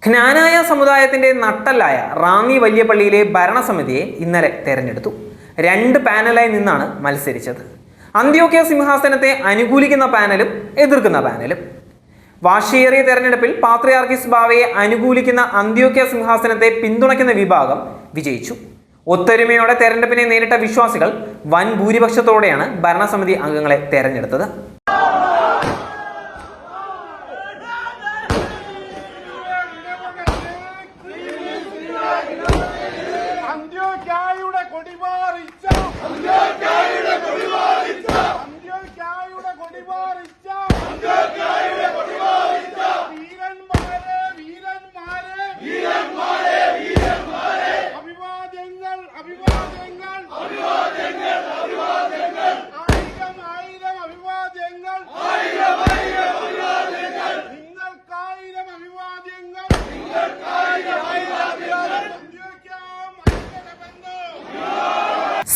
ജ്ഞാനായ സമുദായത്തിന്റെ നട്ടലായ റാന്നി വലിയ പള്ളിയിലെ ഭരണസമിതിയെ ഇന്നലെ തെരഞ്ഞെടുത്തു. 2 പാനലായി നിന്നാണ് മത്സരിച്ചത്. അന്ത്യോക്യ സിംഹാസനത്തെ അനുകൂലിക്കുന്ന പാനലും എതിർക്കുന്ന പാനലും. വാശിയേറിയ തെരഞ്ഞെടുപ്പിൽ പാത്രിയാർക്കീസ് ബാവയെ അനുകൂലിക്കുന്ന അന്ത്യോക്യ സിംഹാസനത്തെ പിന്തുണയ്ക്കുന്ന വിഭാഗം വിജയിച്ചു. ഒത്തൊരുമയോടെ തെരഞ്ഞെടുപ്പിനെ നേരിട്ട വിശ്വാസികൾ വൻ ഭൂരിപക്ഷത്തോടെയാണ് ഭരണസമിതി അംഗങ്ങളെ തെരഞ്ഞെടുത്തത്.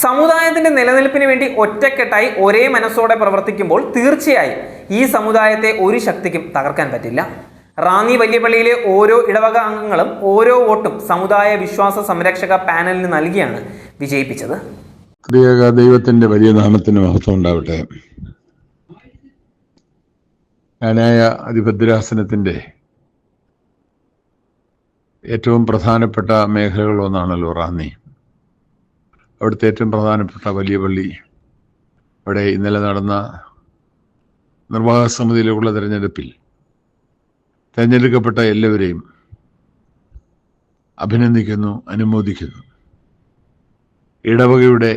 സമുദായത്തിന്റെ നിലനിൽപ്പിന് വേണ്ടി ഒറ്റക്കെട്ടായി ഒരേ മനസ്സോടെ പ്രവർത്തിക്കുമ്പോൾ തീർച്ചയായും ഈ സമുദായത്തെ ഒരു ശക്തിക്കും തകർക്കാൻ പറ്റില്ല. റാന്നി വലിയ പള്ളിയിലെ ഓരോ ഇടവക അംഗങ്ങളും ഓരോ വോട്ടും സമുദായ വിശ്വാസ സംരക്ഷക പാനലിന് നൽകിയാണ് വിജയിപ്പിച്ചത്. ദൈവത്തിന്റെ വലിയ നാമത്തിന് മഹത്വം ഉണ്ടാവട്ടെ. ജ്ഞാനായ അതിഭദ്രാസനത്തിന്റെ ഏറ്റവും പ്രധാനപ്പെട്ട മേഖലകളൊന്നാണല്ലോ റാന്നി. അവിടുത്തെ ഏറ്റവും പ്രധാനപ്പെട്ട വലിയ പള്ളി. അവിടെ ഇന്നലെ നടന്ന നിർവാഹക സമിതിയിലുള്ള തെരഞ്ഞെടുപ്പിൽ തെരഞ്ഞെടുക്കപ്പെട്ട എല്ലാവരെയും അഭിനന്ദിക്കുന്നു, അനുമോദിക്കുന്നു. ഇടവകയുടെ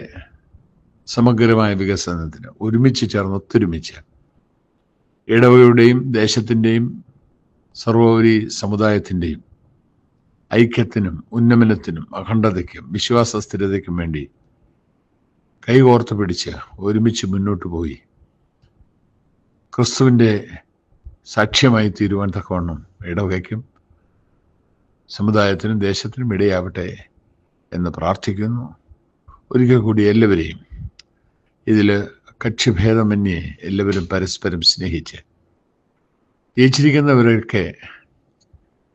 സമഗ്രമായ വികസനത്തിന് ഒരുമിച്ച് ചേർന്ന് ഒത്തൊരുമിച്ച് ഇടവകയുടെയും ദേശത്തിൻ്റെയും സർവോപരി സമുദായത്തിൻ്റെയും ഐക്യത്തിനും ഉന്നമനത്തിനും അഖണ്ഡതയ്ക്കും വിശ്വാസ സ്ഥിരതയ്ക്കും വേണ്ടി കൈകോർത്ത് പിടിച്ച് ഒരുമിച്ച് മുന്നോട്ട് പോയി ക്രിസ്തുവിൻ്റെ സാക്ഷ്യമായി തീരുവാൻ തക്കവണ്ണം ഇടവകയ്ക്കും സമുദായത്തിനും ദേശത്തിനും ഇടയാവട്ടെ എന്ന് പ്രാർത്ഥിക്കുന്നു. ഒരിക്കൽ കൂടി എല്ലാവരെയും ഇതിൽ കക്ഷിഭേദമന്യേ എല്ലാവരും പരസ്പരം സ്നേഹിച്ച് ജയിച്ചിരിക്കുന്നവരൊക്കെ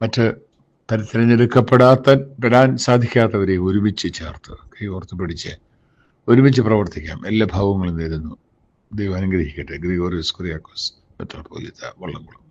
മറ്റ് തിരഞ്ഞെടുക്കപ്പെടാൻ സാധിക്കാത്തവരെ ഒരുമിച്ച് ചേർത്ത് കൈകോർത്ത് പിടിച്ച് ഒരുമിച്ച് പ്രവർത്തിക്കാം. എല്ലാ ഭാവങ്ങളും നേരുന്നു. ദൈവം അനുഗ്രഹിക്കട്ടെ. ഗ്രിഗോറിയോസ് കുര്യാക്കോസ് മെത്രാപ്പോലീത്ത വള്ളംകുളം.